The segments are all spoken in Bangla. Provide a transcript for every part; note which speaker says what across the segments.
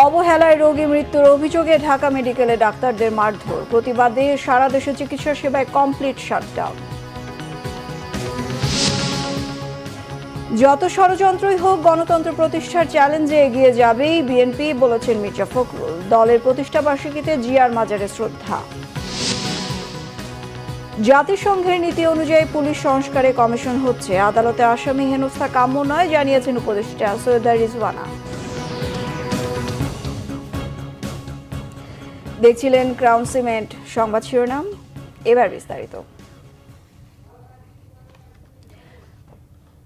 Speaker 1: অবহেলায় রোগী মৃত্যুর অভিযোগে ঢাকা মেডিকেলে ডাক্তারদের মারধর, প্রতিবাদে সারা দেশে চিকিৎসা সেবায় কমপ্লিট শাটডাউন। যত ষড়যন্ত্রই হোক গণতন্ত্র প্রতিষ্ঠার চ্যালেঞ্জে এগিয়ে যাবেই বিএনপি, বলেছেন মির্জা ফখরুল। দলের প্রতিষ্ঠা বার্ষিকীতে জিয়ার মাজারে শ্রদ্ধা। জাতিসংঘের নীতি অনুযায়ী পুলিশ সংস্কারে কমিশন হচ্ছে, আদালতে আসামি হেনস্থা কাম্য নয়, জানিয়েছেন উপদেষ্টা সৈয়দা রিজওয়ানা। দেখছিলেন ক্রাউন সিমেন্ট সংবাদ শিরোনাম, এবার বিস্তারিত।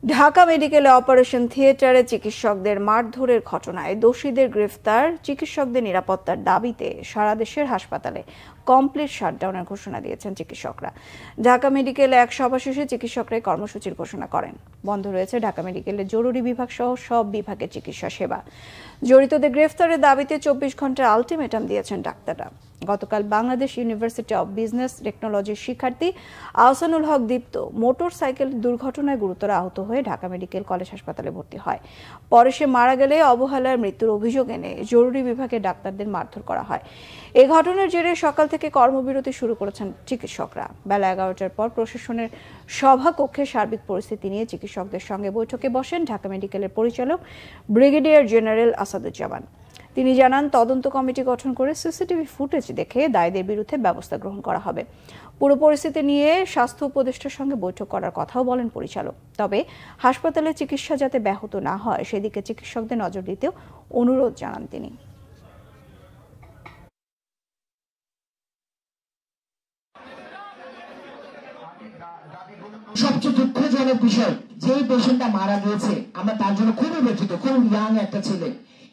Speaker 1: ঢাকা মেডিকেলে অপারেশন থিয়েটারে চিকিৎসকদের মারধরের ঘটনায় দোষীদের গ্রেফতার, চিকিৎসকদের নিরাপত্তার দাবিতে সারা দেশের হাসপাতালে কমপ্লিট শাটডাউনের ঘোষণা দিয়েছেন চিকিৎসকরা। ঢাকা মেডিকেলে এক সভা শেষে চিকিৎসকরা কর্মসূচির ঘোষণা করেন। বন্ধ রয়েছে ঢাকা মেডিকেলের জরুরি বিভাগ সহ সব বিভাগের চিকিৎসা সেবা। জড়িতদের গ্রেফতারের দাবিতে 24 ঘন্টার আলটিমেটাম দিয়েছেন ডাক্তাররা। গতকাল বাংলাদেশ ইউনিভার্সিটি অব বিজনেস টেকনোলজির শিক্ষার্থী আহসানুল হক দীপ্ত মোটর সাইকেল দুর্ঘটনায় গুরুতর আহত হয়ে ঢাকা মেডিকেল কলেজ হাসপাতালে ভর্তি হয়। পরে সে মারা গেলে অবহেলার মৃত্যুর অভিযোগ এনে জরুরি বিভাগে ডাক্তারদের মারধর করা হয়। এই ঘটনার জেরে সকাল থেকে কর্মবিরতি শুরু করেছেন চিকিৎসকরা। বেলা 11টার পর প্রশাসনের সভাকক্ষে সার্বিক পরিস্থিতি নিয়ে চিকিৎসকদের সঙ্গে বৈঠকে বসেন ঢাকা মেডিকেলের পরিচালক ব্রিগেডিয়ার জেনারেল আসাদুজ্জামান। তিনি জানান, তদন্ত কমিটি গঠন করে সিসিটিভি ফুটেজ দেখে দায়ীদের বিরুদ্ধে ব্যবস্থা গ্রহণ করা হবে। পুরো পরিস্থিতি নিয়ে স্বাস্থ্য উপদেষ্টার সঙ্গে বৈঠক করার কথাও বলেন পরিচালক। তবে হাসপাতালে চিকিৎসা যাতে ব্যাহত না হয় সেদিকে চিকিৎসকদের নজর দিতেও অনুরোধ জানান তিনি।
Speaker 2: সবচেয়ে দুঃখজনক বিষয়, যে পেশেন্টটা মারা গিয়েছে আমরা তার জন্য খুবই ব্যথিত। খুব ইয়াং একটা ছেলে।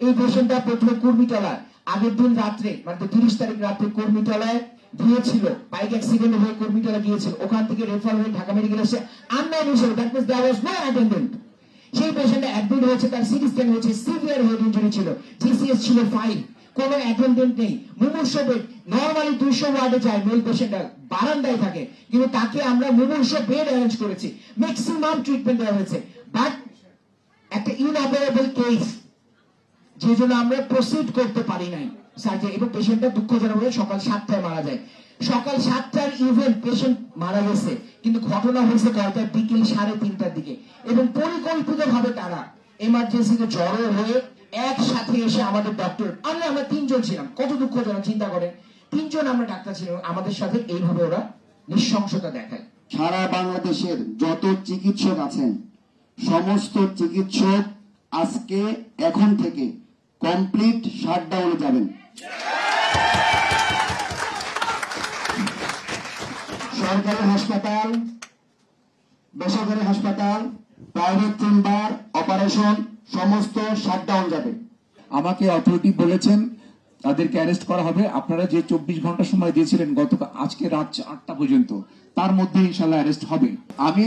Speaker 2: এই পেশেন্টটা প্রথমে কুর্মিটলা আগের দিন রাত্রে মানে 30 তারিখ রাত্রে কুর্মিটলায় গিয়েছিল, বাইক অ্যাক্সিডেন্ট হয়ে কুর্মিটলা গিয়েছিল। ওখান থেকে রেফার হয়ে ঢাকা মেডিকেল এসে আননোন হিসেবে, that means there was no attendant. সেই পেশেন্টটা অ্যাডমিট হয়েছে, তার সিটি স্ক্যান হয়েছে, সিভিয়ার হেড ইনজুরি ছিল, জিসিএস ছিল 5, কোনো অ্যাটেন্ডেন্ট নেই, মুমূর্ষ বেড। নরমালি 200 ওয়ার্ডে যায় মেল পেশেন্টরা, বারান্দায় থাকে, কিন্তু তাকে আমরা মুমূর্ষ বেড অ্যারেঞ্জ করেছি, ম্যাক্সিমাম ট্রিটমেন্ট দেওয়া হয়েছে। বাট একটা ইনঅপারেবল কেস, যে জন্য আমরা প্রসিড করতে পারি নাই সার্জারি। এবং পেশেন্টটা দুঃখজনকভাবে সকাল 7টায় মারা যায়। সকাল 7টার ইভেন্ট পেশেন্ট মারা গেছে, কিন্তু ঘটনা হয়েছে কয়টায়? বিকেল 3:30টার দিকে। এবং পরিকল্পিত ভাবে তারা এমার্জেন্সিতে জড়ো হয়ে একসাথে এসে আমাদের ডক্টর, আমরা 3 জন ছিলাম। কত দুঃখজনক, চিন্তা করেন, 3 জন আমরা ডাক্তার ছিলাম, আমাদের সাথে এইভাবে ওরা নৃশংসতা দেখায়।
Speaker 3: সারা বাংলাদেশের যত চিকিৎসক আছেন সমস্ত চিকিৎসক আজকে এখন থেকে কমপ্লিট শাটডাউনে যাবেন। সরকারি হাসপাতাল, বেসরকারি হাসপাতাল, প্রাইভেট চেম্বার, অপারেশন সমস্ত শাটডাউন যাবে।
Speaker 4: আমাকে অথরিটি বলেছেন তাদেরকে অ্যারেস্ট করা হবে। আপনারা যে 24 ঘন্টা সময় দিয়েছিলেন গতকাল আজকে রাত 8টা পর্যন্ত, তার মধ্যে ইনশাল্লাহ অ্যারেস্ট হবে। আমি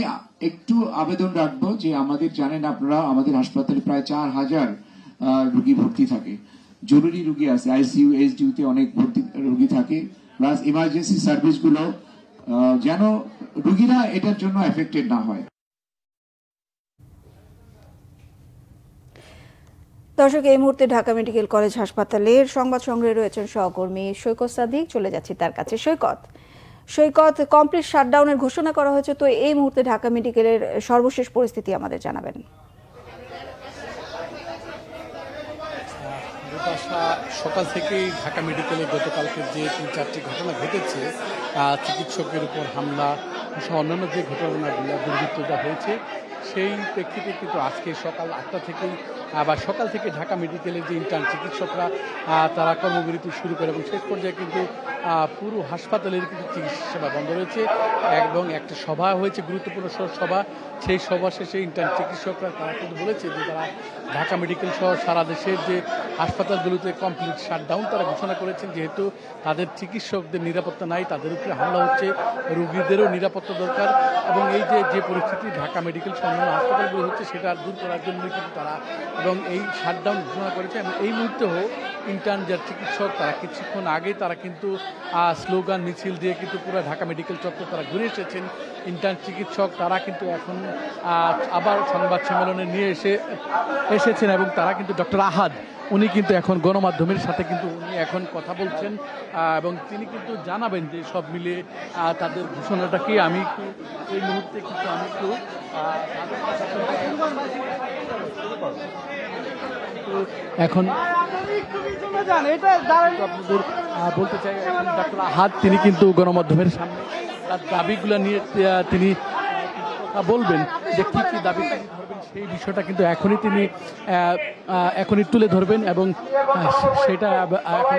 Speaker 4: একটু আবেদন রাখবো যে আমাদের জানেন আপনারা আমাদের হাসপাতালে প্রায় 4000 রোগী ভর্তি থাকে, জরুরি রোগী আছে, আইসিইউ এসডিইউতে অনেক ভর্তি রোগী থাকে, প্লাস ইমার্জেন্সি সার্ভিসগুলো যেন রোগীরা এটার জন্য এফেক্টেড না হয়।
Speaker 1: দর্শক, এই মুহূর্তে ঢাকা মেডিকেল কলেজ হাসপাতালের সংবাদ সংগ্রহে রয়েছেন সহকর্মী সৈকত সাদিক। চলে যাচ্ছি তার কাছে। সৈকত, কমপ্লিট শাটডাউনের ঘোষণা করা হয়েছে, তো এই মুহূর্তে ঢাকা মেডিকেলের সর্বশেষ পরিস্থিতি আমাদের জানাবেন।
Speaker 5: সকাল থেকেই ঢাকা মেডিকেলে গতকালকে যে 3-4টি ঘটনা ঘটেছে, চিকিৎসকের উপর হামলা সহ অন্যান্য যে ঘটনাগুলো দুর্বৃত্ততা হয়েছে, সেই প্রেক্ষিতে কিন্তু আজকে সকাল 8টা থেকেই আবার সকাল থেকে ঢাকা মেডিকেলের যে ইন্টার্ন চিকিৎসকরা তারা কর্মবিরতি শুরু করে এবং শেষ পর্যায়ে কিন্তু পুরো হাসপাতালের কিন্তু চিকিৎসা সেবা বন্ধ রয়েছে। এবং একটা সভা হয়েছে, গুরুত্বপূর্ণ সভা। সেই সভা শেষে ইন্টার্ন চিকিৎসকরা তারা কিন্তু বলেছে যে তারা ঢাকা মেডিকেল সহ সারা দেশের যে হাসপাতালগুলোতে কমপ্লিট শাটডাউন তারা ঘোষণা করেছেন, যেহেতু তাদের চিকিৎসকদের নিরাপত্তা নাই, তাদের উপরে হামলা হচ্ছে, রোগীদেরও নিরাপত্তা দরকার। এবং এই যে পরিস্থিতি ঢাকা মেডিকেল সহ অন্যান্য হাসপাতালগুলো হচ্ছে সেটা দূর করার জন্য কিন্তু তারা এবং এই শাটডাউন ঘোষণা করেছে। এবং এই মুহূর্তেও ইন্টার্ন যার চিকিৎসক তারা কিছুক্ষণ আগে তারা কিন্তু স্লোগান মিছিল দিয়ে কিন্তু পুরো ঢাকা মেডিকেল চত্বর তারা ঘুরে এসেছেন ইন্টার্ন চিকিৎসক তারা কিন্তু এখন আবার সংবাদ সম্মেলনে নিয়ে এসেছেন এবং তারা কিন্তু ডক্টর আহাদ উনি কিন্তু এখন গণমাধ্যমের সাথে কিন্তু উনি এখন কথা বলছেন এবং তিনি কিন্তু জানাবেন যে সব মিলিয়ে তাদের ঘোষণাটা কি। আমি একটু এই মুহূর্তে কিন্তু আমি একটু এখন আপনাদের বলতে চাই ডক্টর আহাদ তিনি কিন্তু গণমাধ্যমের সামনে তার দাবিগুলো নিয়ে তিনি কথা বলবেন যে কী কী দাবি ধরবেন সেই বিষয়টা কিন্তু এখনই তুলে ধরবেন এবং সেটা এখন আপনাকে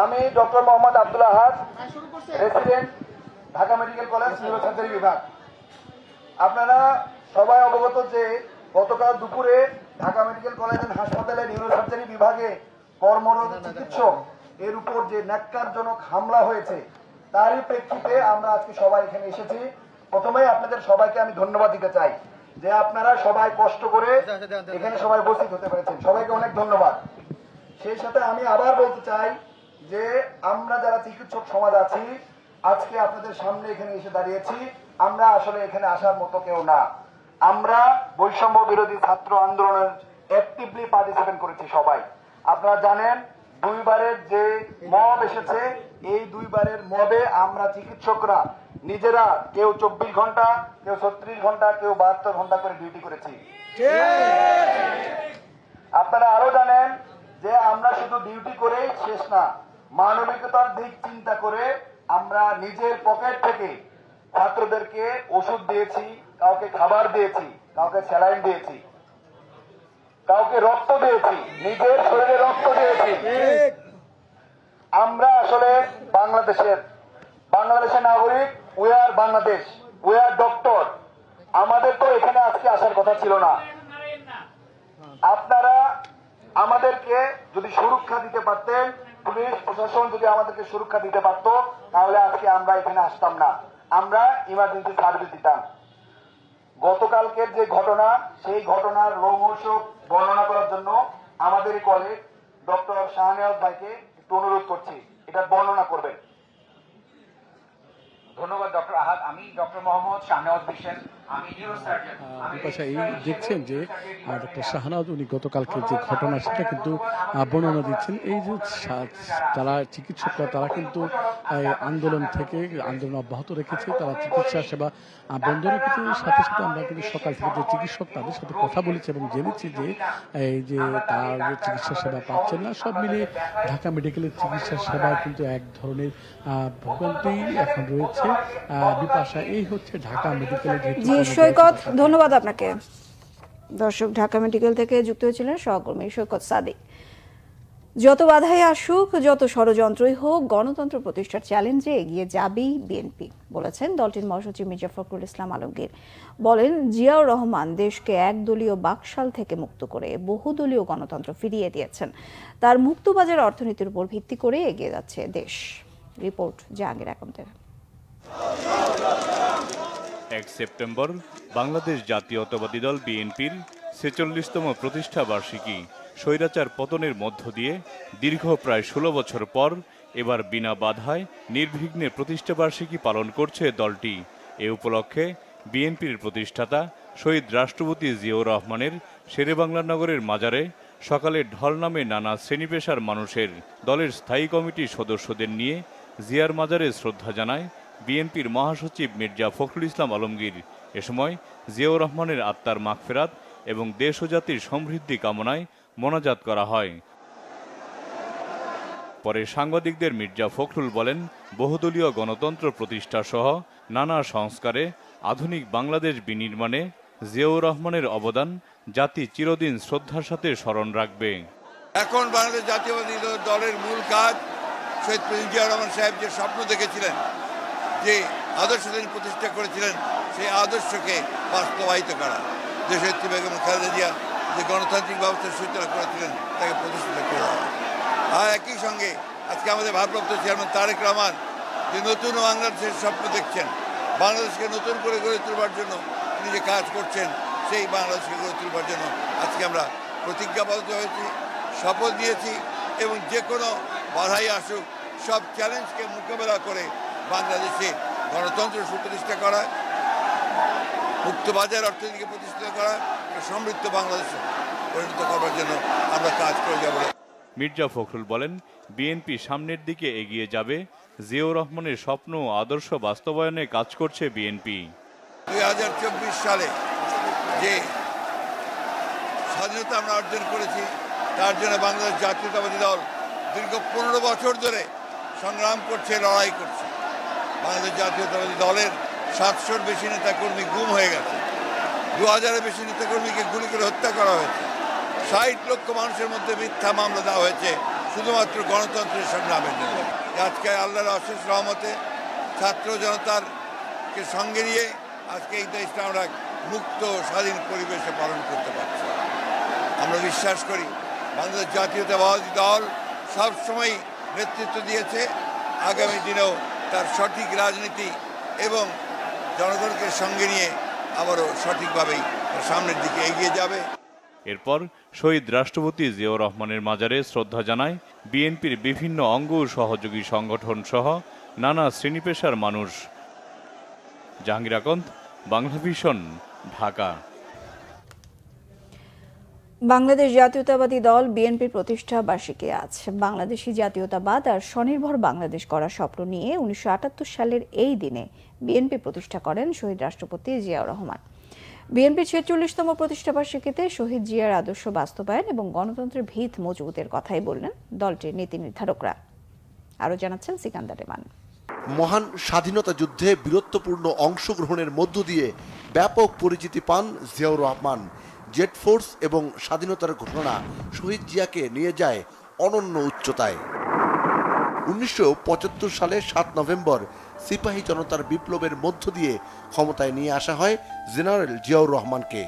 Speaker 6: আমি doctor Mohammad Abdul Ahad, resident, Dhaka medical college neurosurgery বিভাগ। আপনারা সবাই অবগত যে গতকাল দুপুরে ঢাকা মেডিকেল কলেজ এন্ড হাসপাতালে নিউরোসার্জারি বিভাগে কর্মরত চিকিৎসক এর উপর যে ন্যাক্কারজনক হামলা হয়েছে তারই প্রেক্ষিতে আমরা আজকে সবাই এখানে এসেছি। প্রথমেই আপনাদের সবাইকে আমি ধন্যবাদ দিতে চাই যে আপনারা সবাই কষ্ট করে এখানে সবাই উপস্থিত হতে পেরেছেন, সবাইকে অনেক ধন্যবাদ। সেই সাথে আমি আবার বলতে চাই যে আমরা যারা চিকিৎসক সমাজ আছি আজকে আপনাদের সামনে এখানে এসে দাঁড়িয়েছি, আমরা আসলে এখানে আসার মতো কেউ না। আমরা বৈষম্য বিরোধী ছাত্র আন্দোলনের অ্যাক্টিভলি পার্টিসিপেট করেছি সবাই। আপনারা জানেন দুইবারের যে মব এসেছে, এই দুইবারের মবে আমরা চিকিৎসকরা নিজেরা কেউ 24 ঘন্টা, কেউ 36 ঘন্টা, কেউ 72 ঘন্টা করে ডিউটি করেছি। আপনারা আরো জানেন যে আমরা শুধু ডিউটি করেই শেষ না, মানবিকতার দিক চিন্তা করে আমরা নিজের পকেট থেকে ছাত্রদেরকে ওষুধ দিয়েছি, কাউকে খাবার দিয়েছি, কাউকে স্যালাইন দিয়েছি, কাউকে রক্ত দিয়েছি, নিজের শরীরে রক্ত দিয়েছি। আমরা আসলে বাংলাদেশের নাগরিক, we are Bangladesh, we are doctor. আমাদের তো এখানে আজকে আসার কথা ছিল না। আপনারা আমাদেরকে যদি সুরক্ষা দিতে পারতেন, পুলিশ প্রশাসন যদি আমাদেরকে সুরক্ষা দিতে পারতো, তাহলে আজকে আমরা এখানে আসতাম না, আমরা ইমার্জেন্সি সার্ভিস দিতাম। গতকালকের যে ঘটনা, সেই ঘটনার রোমহর্ষ বর্ণনা করার জন্য আমাদের কলিগ ডক্টর শাহনেওয়াজ ভাইকে একটু অনুরোধ করছি, এটা বর্ণনা করবেন।
Speaker 7: ধন্যবাদ ডক্টর আহাদ। আমি ডক্টর মোহাম্মদ শাহনেওয়াজ হোসেন, আমি নিউরোসার্জন।
Speaker 5: এই দেখছেন যে ডক্টর শাহনেওয়াজ উনি গতকালকে যে ঘটনা সেটা কিন্তু বর্ণনা দিচ্ছেন। এই যে তারা চিকিৎসকরা তারা কিন্তু আন্দোলন অব্যাহত রেখেছে, তারা চিকিৎসা সেবা বন্ধ রেখেছে। সাথে সাথে আমরা কিন্তু সকাল থেকে যে চিকিৎসক তাদের সাথে কথা বলেছি এবং জেনেছি যে এই যে তারা যে চিকিৎসা সেবা পাচ্ছেন না, সব মিলিয়ে ঢাকা মেডিকেলের চিকিৎসা সেবায় কিন্তু এক ধরনের ভোগান্তি এখন রয়েছে। বিপাশা, এই হচ্ছে ঢাকা মেডিকেলের।
Speaker 1: জি সৈকত, ধন্যবাদ আপনাকে। দর্শক, ঢাকা মেডিকেল থেকে যুক্ত হয়েছিলেন সহকর্মী সৈকত সাদিক। যত বাধাই আসুক, যত ষড়যন্ত্রই হোক, গণতন্ত্র প্রতিষ্ঠার চ্যালেঞ্জে এগিয়ে যাবেই বিএনপি বলেছেন দলটির মহাসচিব মির্জা ফখরুল ইসলাম আলমগীর। বলেন, জিয়াউর রহমান দেশকে একদলীয় বাকশাল থেকে মুক্ত করে বহুদলীয় গণতন্ত্র ফিরিয়ে দিয়েছেন। তার মুক্তবাজার অর্থনীতির উপর ভিত্তি করে এগিয়ে যাচ্ছে দেশ। রিপোর্ট জাহাঙ্গীর আকন্দের।
Speaker 8: 1 সেপ্টেম্বর বাংলাদেশ জাতীয়তাবাদী দল বিএনপির 46তম প্রতিষ্ঠা বার্ষিকী। স্বৈরাচার পতনের মধ্য দিয়ে দীর্ঘ প্রায় 16 বছর পর এবার বিনা বাধায় নির্বিঘ্নে প্রতিষ্ঠা বার্ষিকী পালন করছে দলটি। এ উপলক্ষে বিএনপির প্রতিষ্ঠাতা শহীদ রাষ্ট্রপতি জিয়াউর রহমানের শেরেবাংলা নগরের মাজারে সকালে ঢল নামে নানা শ্রেণী পেশার মানুষের। দলের স্থায়ী কমিটির সদস্যদের নিয়ে জিয়ার মাজারে শ্রদ্ধা জানায় বিএনপির মহাসচিব মির্জা ফখরুল ইসলাম আলমগীর। এ সময় জিয়াউর রহমানের আত্মার মাগফিরাত এবং দেশ ও জাতির সমৃদ্ধি কামনায় মোনাজাত করা হয়। পরে সাংবাদিকদের মির্জা ফখরুল বলেন, বহুদলীয় গণতন্ত্র প্রতিষ্ঠা সহ নানা সংস্কারে আধুনিক বাংলাদেশ বিনির্মাণে জিয়াউর রহমানের অবদান জাতি চিরদিন শ্রদ্ধার সাথে স্মরণ রাখবে।
Speaker 9: এখন বাংলাদেশ জাতীয়বাদী দলের মূল কাজ শহীদ প্রেসিডেন্ট জিয়াউর রহমান সাহেব যে স্বপ্ন দেখেছিলেন, যে আদর্শ তিনি প্রতিষ্ঠা করেছিলেন, সেই আদর্শকে বাস্তবায়িত করা। দেশনেত্রী বেগম খালেদা জিয়া যে গণতান্ত্রিক ব্যবস্থার সূচনা করেছিলেন তাকে প্রতিষ্ঠিত করা। আর একই সঙ্গে আজকে আমাদের ভারপ্রাপ্ত চেয়ারম্যান তারেক রহমান যে নতুন বাংলাদেশের স্বপ্ন দেখছেন, বাংলাদেশকে নতুন করে গড়ে তুলবার জন্য তিনি যে কাজ করছেন, সেই বাংলাদেশকে গড়ে তুলবার জন্য আজকে আমরা প্রতিজ্ঞাবদ্ধ হয়েছি, শপথ নিয়েছি এবং যে কোনো বাধাই আসুক, সব চ্যালেঞ্জকে মোকাবেলা করে বাংলাদেশে গণতন্ত্র সুপ্রতিষ্ঠা করা, মুক্ত বাজার অর্থনীতিকে প্রতিষ্ঠিত করা, সমৃদ্ধ বাংলাদেশে পরিণত করবার জন্য আমরা কাজ করে যাব।
Speaker 8: মির্জা ফখরুল বলেন, বিএনপি সামনের দিকে এগিয়ে যাবে। জিয়াউর রহমানের স্বপ্ন ও আদর্শ বাস্তবায়নে কাজ করছে বিএনপি।
Speaker 9: 2024 সালে যে স্বাধীনতা আমরা অর্জন করেছি, তার জন্য বাংলাদেশ জাতীয়তাবাদী দল দীর্ঘ 15 বছর ধরে সংগ্রাম করছে, লড়াই করছে। বাংলাদেশ জাতীয়তাবাদী দলের 700-র বেশি নেতাকর্মী গুম হয়ে গেছে, 2000-এর বেশি নেতাকর্মীকে গুলি করে হত্যা করা হয়েছে, 60 লক্ষ মানুষের মধ্যে মিথ্যা মামলা দেওয়া হয়েছে শুধুমাত্র গণতন্ত্রের সংগ্রামের জন্য। আজকে আল্লাহর অশেষ রহমতে ছাত্র জনতারকে সঙ্গে নিয়ে আজকে এই দেশটা আমরা মুক্ত স্বাধীন পরিবেশে পালন করতে পারছি। আমরা বিশ্বাস করি বাংলাদেশ জাতীয়তাবাদী দল সবসময় নেতৃত্ব দিয়েছে, আগামী দিনেও তার সঠিক রাজনীতি এবং জনগণকে সঙ্গে নিয়ে আবারও সঠিকভাবেই সামনের দিকে এগিয়ে যাবে।
Speaker 8: এরপর শহীদ রাষ্ট্রপতি জিয়াউর রহমানের মাজারে শ্রদ্ধা জানায় বিএনপির বিভিন্ন অঙ্গ ও সহযোগী সংগঠন সহ নানা শ্রেণী পেশার মানুষ। জাহাঙ্গীর আকন্দ, বাংলা ভিশন, ঢাকা।
Speaker 1: বাংলাদেশ জাতীয়তাবাদী দল বিএনপির প্রতিষ্ঠা বার্ষিকী আজ। বাংলাদেশি জাতীয়তাবাদ আর স্বনির্ভর বাংলাদেশ গড়ার স্বপ্ন নিয়ে 1978 সালের এই দিনে বিএনপি প্রতিষ্ঠা করেন শহীদ রাষ্ট্রপতি জিয়াউর রহমান। বিএনপির 46তম প্রতিষ্ঠা বার্ষিকীতে শহীদ জিয়ার আদর্শ বাস্তবায়ন এবং গণতন্ত্রের ভিত মজবুতের কথাই বললেন দলটির নীতি নির্ধারকরা। আরও জানাচ্ছেন সিকান্দার রেমান।
Speaker 10: মহান স্বাধীনতা যুদ্ধে বীরত্বপূর্ণ অংশগ্রহণের মধ্য দিয়ে ব্যাপক পরিচিতি পান জিয়াউর রহমান। জেট ফোর্স এবং স্বাধীনতার ঘোষণা শহীদ জিয়াকে নিয়ে যায় অনন্য উচ্চতায়। 1975 সালে 7 নভেম্বর সিপাহী জনতার বিপ্লবের মধ্য দিয়ে ক্ষমতায় নিয়ে আসা হয় জেনারেল জিয়াউর রহমানকে।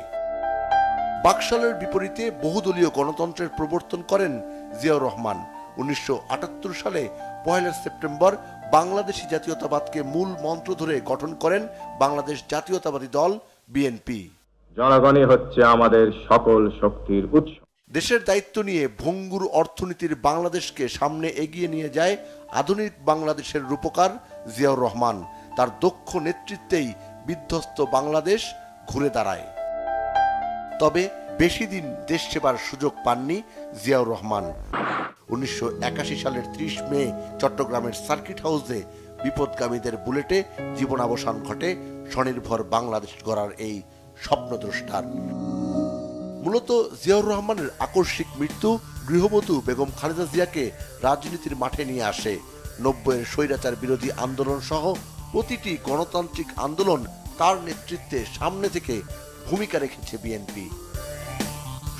Speaker 10: বাকশালের বিপরীতে বহুদলীয় গণতন্ত্রের প্রবর্তন করেন জিয়াউর রহমান। 1978 সালে 1 সেপ্টেম্বর বাংলাদেশি জাতীয়তাবাদকে মূল মন্ত্র ধরে গঠন করেন বাংলাদেশ জাতীয়তাবাদী দল বিএনপি।
Speaker 11: জনগণই হচ্ছে আমাদের সকল শক্তির উৎস।
Speaker 10: দেশের দায়িত্ব নিয়ে ভঙ্গুর অর্থনীতির বাংলাদেশকে সামনে এগিয়ে নিয়ে যায় আধুনিক বাংলাদেশের রূপকার জিয়াউর রহমান। তার দক্ষ নেতৃত্বেই বিধ্বস্ত বাংলাদেশ ঘুরে দাঁড়ায়। তবে বেশি দিন দেশ সেবার সুযোগ পাননি জিয়াউর রহমান। 1981 সালের 30 মে চট্টগ্রামের সার্কিট হাউসে বিপদগামীদের বুলেটে জীবনাবসান ঘটে স্বনির্ভর বাংলাদেশ গড়ার এই স্বপ্নদ্রষ্টার। মূলত জিয়াউর রহমানের আকস্মিক মৃত্যু গৃহবধূ বেগম খালেদা জিয়াকে রাজনীতির মাঠে নিয়ে আসে। 90-এর স্বৈরাচার বিরোধী আন্দোলন সহ প্রতিটি গণতান্ত্রিক আন্দোলন তার নেতৃত্বে সামনে থেকে ভূমিকা রেখেছে বিএনপি।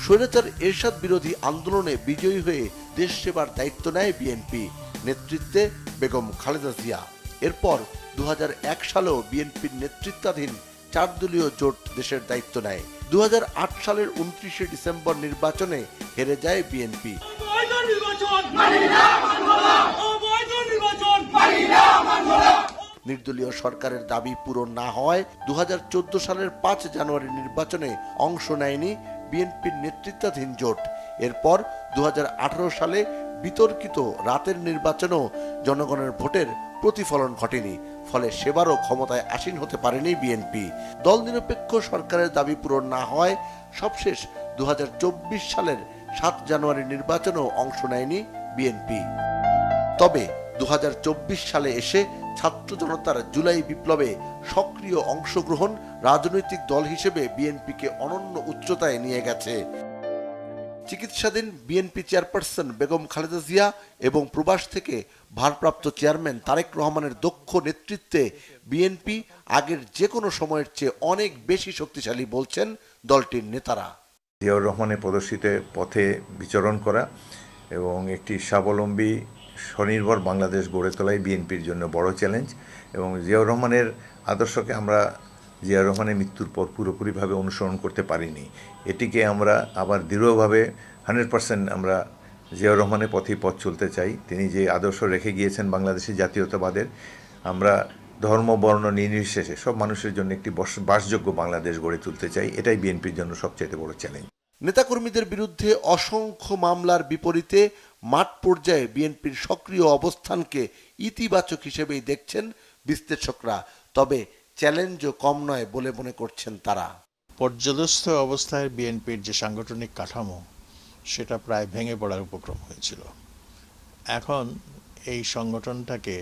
Speaker 10: স্বৈরাচার এরশাদ বিরোধী আন্দোলনে বিজয়ী হয়ে দেশ সেবার দায়িত্ব নেয় বিএনপি, নেতৃত্বে বেগম খালেদা জিয়া। এরপর 2001 সালেও বিএনপির নেতৃত্বাধীন 4 দলীয় জোট দেশের দায়িত্ব নেয়। 2008 সালের 29 ডিসেম্বর নির্বাচনে হেরে যায় বিএনপি। নির্দলীয় সরকারের দাবি পূরণ না হওয়ায় 2014 সালের 5 জানুয়ারি নির্বাচনে অংশ নেয়নি বিএনপির নেতৃত্বাধীন জোট। এরপর 2018 সালে বিতর্কিত রাতের নির্বাচনেও জনগণের ভোটের প্রতিফলন ঘটেনি, ফলে সেবারও ক্ষমতায় আসীন হতে পারেনি বিএনপি। দল নিরপেক্ষ সরকারের দাবি পূরণ না হওয়ায় সবশেষ 2024 সালের 7 জানুয়ারি নির্বাচনেও অংশ নেয়নি বিএনপি। তবে 2024 সালে এসে ছাত্র জনতার জুলাই বিপ্লবে সক্রিয় অংশগ্রহণ রাজনৈতিক দল হিসেবে বিএনপিকে অনন্য উচ্চতায় নিয়ে গেছে। চিকিৎসাধীন বিএনপি চেয়ারপারসন বেগম খালেদা জিয়া এবং প্রবাস থেকে ভারপ্রাপ্ত চেয়ারম্যান তারেক রহমানের দক্ষ নেতৃত্বে বিএনপি আগের যে কোনো সময়ের চেয়ে অনেক বেশি শক্তিশালী বলছেন দলটির নেতারা।
Speaker 12: জিয়াউর রহমানের প্রদর্শিত পথে বিচরণ করা এবং একটি স্বাবলম্বী স্বনির্ভর বাংলাদেশ গড়ে তোলাই বিএনপির জন্য বড় চ্যালেঞ্জ, এবং জিয়াউর রহমানের আদর্শকে আমরা জিয়াউর রহমানের মৃত্যুর পর পুরোপুরিভাবে অনুসরণ করতে পারিনি। এটিকে আমরা আবার দৃঢ়ভাবে 100% আমরা জিয়াউর রহমানের পথেই পথ চলতে চাই। তিনি যে আদর্শ রেখে গিয়েছেন বাংলাদেশি জাতীয়তাবাদের, আমরা ধর্ম বর্ণ নির্বিশেষে সব মানুষের জন্য একটি বাসযোগ্য বাংলাদেশ গড়ে তুলতে চাই। এটাই বিএনপির জন্য সবচেয়ে বড় চ্যালেঞ্জ।
Speaker 10: নেতাকর্মীদের বিরুদ্ধে অসংখ্য মামলার বিপরীতে মাঠ পর্যায়ে বিএনপির সক্রিয় অবস্থানকে ইতিবাচক হিসেবেই দেখছেন বিশ্লেষকরা, তবে চ্যালেঞ্জও কম নয় বলে মনে করছেন তারা।
Speaker 13: পর্যদস্ত অবস্থায় বিএনপির যে সাংগঠনিক কাঠামো সেটা প্রায় ভেঙে পড়ার উপক্রম হয়েছিল। এখন এই সংগঠনটাকে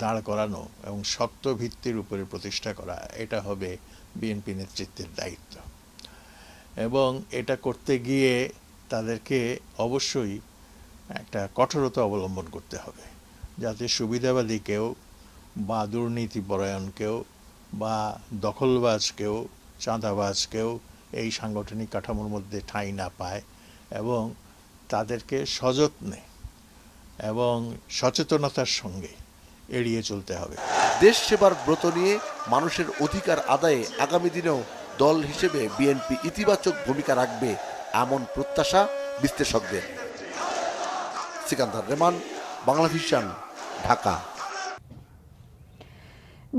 Speaker 13: দাঁড় করানো এবং শক্ত ভিত্তির উপরে প্রতিষ্ঠা করা, এটা হবে বিএনপি নেতৃত্বের দায়িত্ব। এবং এটা করতে গিয়ে তাদেরকে অবশ্যই একটা কঠোরতা অবলম্বন করতে হবে, যাতে সুবিধাবাদী কেউ বা দুর্নীতিপরায়ণ কেউ বা দখলবাজ কেউ চাঁদাবাজ কেউ এই সাংগঠনিক কাঠামোর মধ্যে ঠাঁই না পায়, এবং তাদেরকে সযত্নে এবং সচেতনতার সঙ্গে এড়িয়ে চলতে হবে।
Speaker 10: দেশ সেবার ব্রত নিয়ে মানুষের অধিকার আদায়ে আগামী দিনেও দল হিসেবে বিএনপি ইতিবাচক ভূমিকা রাখবে এমন প্রত্যাশা বিশ্লেষকদের। সিকান্দার রেমান, বাংলাভিশন, ঢাকা।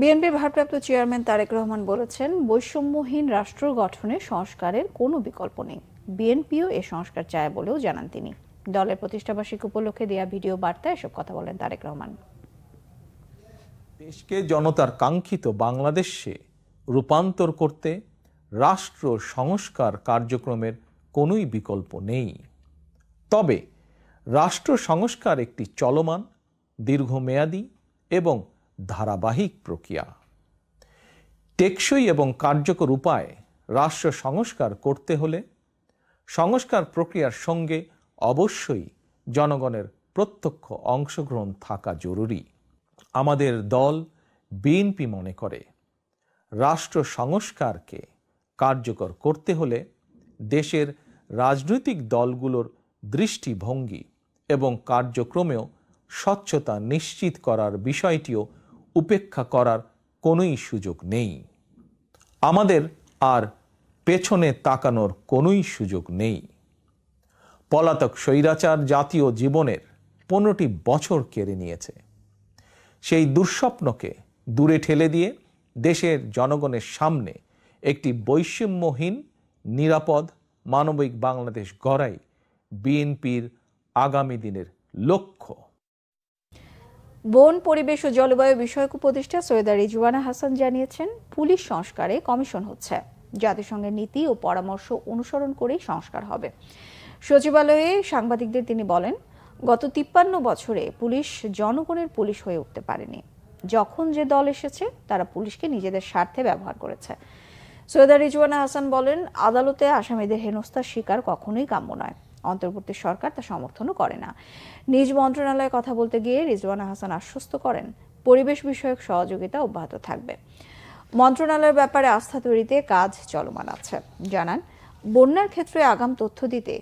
Speaker 1: বিএনপির ভারপ্রাপ্ত চেয়ারম্যান তারেক রহমান বলেছেন, বৈষম্যহীন রাষ্ট্র গঠনে সংস্কারের কোনো বিকল্প নেই। বিএনপিও এ সংস্কার চায় বলেও জানান তিনি। দলের প্রতিষ্ঠাবার্ষিকী উপলক্ষে দেয়া ভিডিও বার্তায় এসব কথা বলেন তারেক রহমান।
Speaker 14: দেশকে জনতার কাঙ্ক্ষিত বাংলাদেশে রূপান্তর করতে রাষ্ট্র সংস্কার কার্যক্রমের কোনোই বিকল্প নেই। তবে রাষ্ট্র সংস্কার একটি চলমান, দীর্ঘমেয়াদী এবং ধারাবাহিক প্রক্রিয়া। টেকসই এবং কার্যকর উপায়ে রাষ্ট্র সংস্কার করতে হলে সংস্কার প্রক্রিয়ার সঙ্গে অবশ্যই জনগণের প্রত্যক্ষ অংশগ্রহণ থাকা জরুরি। আমাদের দল বিএনপি মনে করে, রাষ্ট্র সংস্কারকে কার্যকর করতে হলে দেশের রাজনৈতিক দলগুলোর দৃষ্টিভঙ্গি এবং কার্যক্রমেও স্বচ্ছতা নিশ্চিত করার বিষয়টিও উপেক্ষা করার কোনোই সুযোগ নেই। আমাদের আর পেছনে তাকানোর কোনোই সুযোগ নেই। পলাতক স্বৈরাচার জাতীয় জীবনের 15টি বছর কেড়ে নিয়েছে। সেই দুঃস্বপ্নকে দূরে ঠেলে দিয়ে দেশের জনগণের সামনে একটি বৈষম্যহীন, নিরাপদ, মানবিক বাংলাদেশ গড়াই বিএনপির আগামী দিনের লক্ষ্য।
Speaker 1: বন, পরিবেশ ও জলবায়ু বিষয়ক উপদেষ্টা সৈয়দা রিজওয়ানা হাসান জানিয়েছেন, পুলিশ সংস্কারে কমিশন হচ্ছে। জাতিসংঘের নীতি ও পরামর্শ অনুসরণ করেই সংস্কার হবে। সচিবালয়ে সাংবাদিকদের তিনি বলেন, গত 53 বছরে পুলিশ জনগণের পুলিশ হয়ে উঠতে পারেনি। যখন যে দল এসেছে তারা পুলিশকে নিজেদের স্বার্থে ব্যবহার করেছে। সৈয়দা রিজওয়ানা হাসান বলেন, আদালতে আসামিদের হেনস্থার শিকার কখনোই কাম্য নয়। অন্তর্বর্তী সরকার তা সমর্থনও করে না। নিজ মন্ত্রণালয়ে কথা বলতে গিয়ে রিজওয়ানা হাসান আশ্বস্ত করেন, পরিবেশ বিষয়ক সহযোগিতা অব্যাহত থাকবে। মন্ত্রণালয়ের ব্যাপারে আস্থা তৈরিতে কাজ চলমান আছে। জানান, বন্যার ক্ষেত্রে আগাম তথ্য দিতে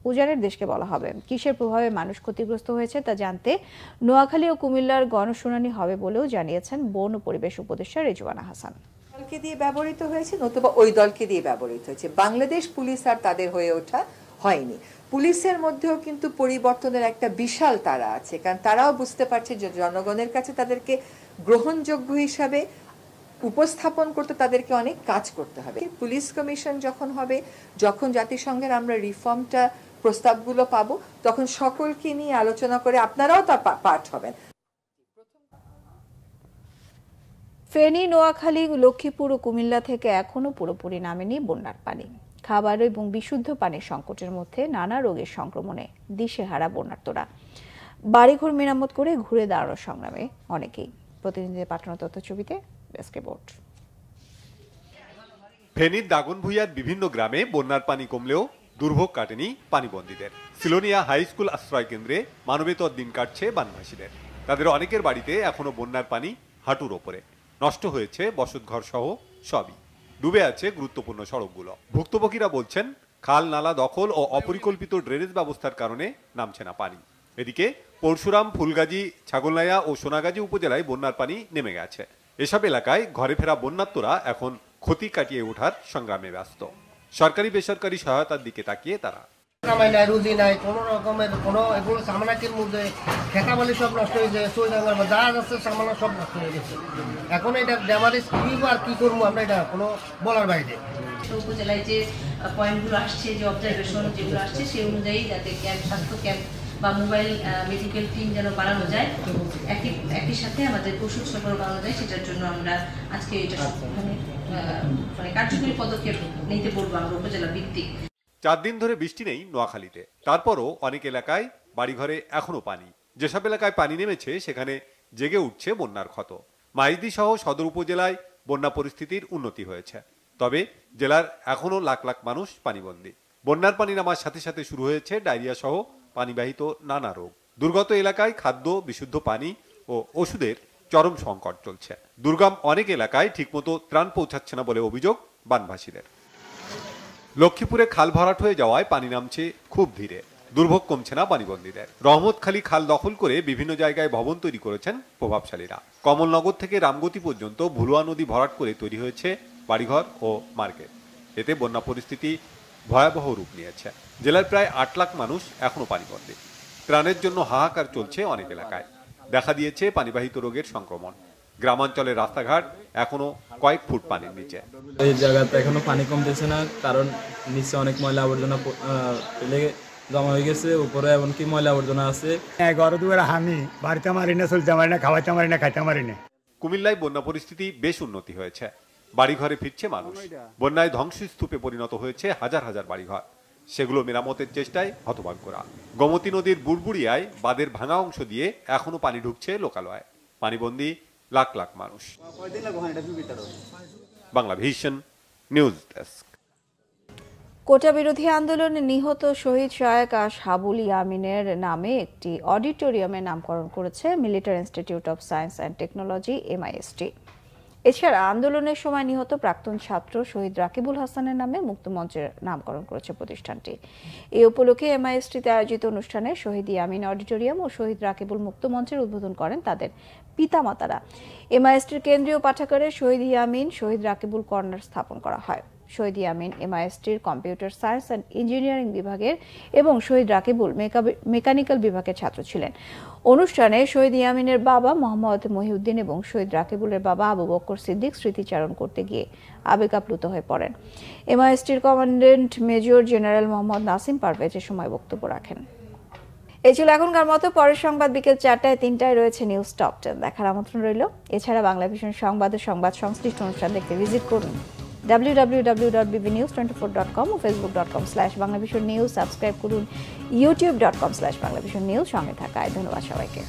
Speaker 1: উজানের দেশকে বলা হবে। কিসের প্রভাবে মানুষ ক্ষতিগ্রস্ত হয়েছে তা জানতে নোয়াখালী ও কুমিল্লার গণশুনানি হবে বলেও জানিয়েছেন বন ও পরিবেশ উপদেষ্টা রিজওয়ানা হাসান।
Speaker 15: দলকে দিয়ে ব্যবহৃত হয়েছে, নতুবা ওই দলকে দিয়ে ব্যবহৃত হয়েছে। বাংলাদেশ পুলিশ আর তাদের হয়ে ওঠা হয়নি। পুলিশের মধ্যেও কিন্তু পরিবর্তনের একটা বিশাল তারা আছে, কারণ তারাও বুঝতে পারছে যে জনগণের কাছে তাদেরকে গ্রহণযোগ্য হিসাবে উপস্থাপন করতে তাদেরকে অনেক কাজ করতে হবে। পুলিশ কমিশন যখন হবে, যখন জাতিসংঘের আমরা রিফর্মটা প্রস্তাবগুলো পাবো, তখন সকলকে নিয়ে আলোচনা করে আপনারাও তার পার্ট হবেন।
Speaker 1: ফেনী, নোয়াখালী, লক্ষ্মীপুর ও কুমিল্লা থেকে এখনো পুরোপুরি নামেনি বন্যার পানি। খাবার এবং বিশুদ্ধ পানির সংকটের মধ্যে নানা রোগের সংক্রমণে দিশেহারা বন্যার্তরা। বাড়িঘর মেরামত করে ঘুরে দাঁড়ানোর সংগ্রামে অনেকেই। প্রতিনিধিদের পাঠানো তথ্যছবিতে ডেস্ক রিপোর্ট।
Speaker 16: ফেনীর দাগনভূঞার বিভিন্ন গ্রামে বন্যার পানি কমলেও দুর্ভোগ কাটেনি পানিবন্দীদের। সিলোনিয়া হাই স্কুল আশ্রয় কেন্দ্রে মানবেতর দিন কাটছে বানভাসীদের। তাদের অনেকের বাড়িতে এখনো বন্যার পানি হাঁটুর ওপরে। নষ্ট হয়েছে বসতঘর সহ সবই। ডুবে আছে গুরুত্বপূর্ণ সড়কগুলো। ভুক্তভোগীরা বলছেন, খাল, নালা দখল ও অপরিকল্পিত ড্রেনেজ ব্যবস্থার কারণে নামছে না পানি। এদিকে পরশুরাম, ফুলগাজী, ছাগলনাইয়া ও সোনাগাজী উপজেলায় বন্যার পানি নেমে গেছে। এসব এলাকায় ঘরে ফেরা বন্যার্তরা এখন ক্ষতি কাটিয়ে ওঠার সংগ্রামে ব্যস্ত। সরকারি বেসরকারি সহায়তার দিকে তাকিয়ে তারা।
Speaker 17: রুজি নাই, কোন রকমের এগুলো সামানাকির মধ্যে খেতাবালি সব নষ্ট হয়ে যায়। যা আছে সামানা সব নষ্ট হয়ে গেছে। এখন এটা ড্যামারেজ কি আর কি করবো আমরা, এটা কোনো বলার বাইরে।
Speaker 18: প্রত্যেকটা উপজেলায় যে পয়েন্টগুলো আসছে, যে অবজারভেশন যেগুলো আসছে সেই অনুযায়ী যাতে স্বাস্থ্য ক্যাম্প বা মোবাইল মেডিকেল টিম যেন বাড়ানো যায়, একই সাথে আমাদের ওষুধ সরবরাহ বাড়ানো যায়, সেটার জন্য আমরা আজকে এটা মানে কার্যকরী পদক্ষেপ নিতে বলবো আমরা উপজেলা ভিত্তিক।
Speaker 16: 4 দিন ধরে বৃষ্টি নেই নোয়াখালীতে, তারপরও অনেক এলাকায় বাড়িঘরে এখনো পানি। যেসব এলাকায় পানি নেমেছে সেখানে জেগে উঠছে বন্যার ক্ষত। মাইজদি সহ সদর উপজেলায় বন্যা পরিস্থিতির উন্নতি হয়েছে, তবে জেলার এখনো লাখ লাখ মানুষ পানিবন্দী। বন্যার পানি নামার সাথে সাথে শুরু হয়েছে ডায়রিয়া সহ পানিবাহিত নানা রোগ। দুর্গত এলাকায় খাদ্য, বিশুদ্ধ পানি ও ওষুধের চরম সংকট চলছে। দুর্গম অনেক এলাকায় ঠিকমতো ত্রাণ পৌঁছাচ্ছে না বলে অভিযোগ বানভাসীদের। লক্ষ্মীপুরে খাল ভরাট হয়ে যাওয়ায় পানি নামছে খুব ধীরে, দুর্ভোগ কমছে না পানিবন্দীদের। রহমতখালী খাল দখল করে বিভিন্ন জায়গায় ভবন তৈরি করেছেন প্রভাবশালীরা। কমলনগর থেকে রামগতি পর্যন্ত ভুলুয়া নদী ভরাট করে তৈরি হয়েছে বাড়িঘর ও মার্কেট। এতে বন্যা পরিস্থিতি ভয়াবহ রূপ নিয়েছে। জেলার প্রায় 8 লাখ মানুষ এখনো পানিবন্দী। ত্রাণের জন্য হাহাকার চলছে অনেক এলাকায়। দেখা দিয়েছে পানিবাহিত রোগের সংক্রমণ। গ্রামাঞ্চলের রাস্তাঘাট এখনো কয়েক ফুট পানির নিচে।
Speaker 19: এই জায়গাতে এখনো পানি কমতেছে না, কারণ নিচে অনেক ময়লা আবর্জনা জমা হয়ে গেছে, উপরে এমনকি ময়লা আবর্জনা আছে।
Speaker 20: ঘর দুয়ার হানি, বাড়িতে মারি না, চলতে মারি না, খাওয়াইতে মারি না, খাইতে মারি না।
Speaker 16: কুমিল্লায় বন্যা পরিস্থিতি বেশ উন্নতি হয়েছে। বাড়িঘরে ফিরছে মানুষ। বন্যায় ধ্বংসস্তূপে পরিণত হয়েছে হাজার হাজার বাড়িঘর। সেগুলো মেরামতের চেষ্টায় হতভাগ্যরা। গোমতী নদীর বুড়বুড়িয়ায় বাঁধের ভাঙা অংশ দিয়ে এখনো পানি ঢুকছে লোকালয়ে। পানিবন্দী লাখ লাখ মানুষ। Bangla vision news desk.
Speaker 1: Quota বিরোধী আন্দোলনে নিহত শহীদ শায়েক হাবুল ইয়ামিনের নামে একটি অডিটোরিয়ামের নামকরণ করেছে military institute of science and technology MIST। এছাড়া আন্দোলনের সময় নিহত প্রাক্তন ছাত্র শহীদ রাকিবুল হাসানের নামে মুক্তমঞ্চের নামকরণ করেছে প্রতিষ্ঠানটি। এই উপলক্ষে MIST-তে আয়োজিত অনুষ্ঠানে শহীদ ইয়ামিন অডিটোরিয়াম ও শহীদ রাকিবুল মুক্তমঞ্চের উদ্বোধন করেন তাদের পিতামাতারা। MIST-র কেন্দ্রীয় পাঠাগারে শহীদ ইয়ামিন, শহীদ রাকিবুল কর্নার স্থাপন করা হয়। শহীদ ইয়ামিন MIST-র কম্পিউটার সায়েন্স অ্যান্ড ইঞ্জিনিয়ারিং বিভাগের এবং শহীদ রাকিবুল মেকানিক্যাল বিভাগের ছাত্র ছিলেন। অনুষ্ঠানে শহীদ ইয়ামিনের বাবা মোহাম্মদ মহিউদ্দিন এবং শহীদ রাকিবুলের বাবা আবু বকর সিদ্দিক স্মৃতিচারণ করতে গিয়ে আবেগাপ্লুত হয়ে পড়েন। MIST-র commandant major general Mohammad Nasim Parvez এ সময় বক্তব্য রাখেন। এই ছিল এখনকার মতো। পরের সংবাদ বিকেল 4টায় 3টায় রয়েছে নিউজ টপ 10 দেখার আমন্ত্রণ রইল। এছাড়া বাংলা ভিশন সংবাদের সংবাদ সংশ্লিষ্ট অনুষ্ঠান দেখতে ভিজিট করুন www.bbnews24.com ও facebook.com/banglavisionnews। সাবস্ক্রাইব করুন youtube.com/banglavisionnews। সঙ্গে থাকায় ধন্যবাদ সবাইকে।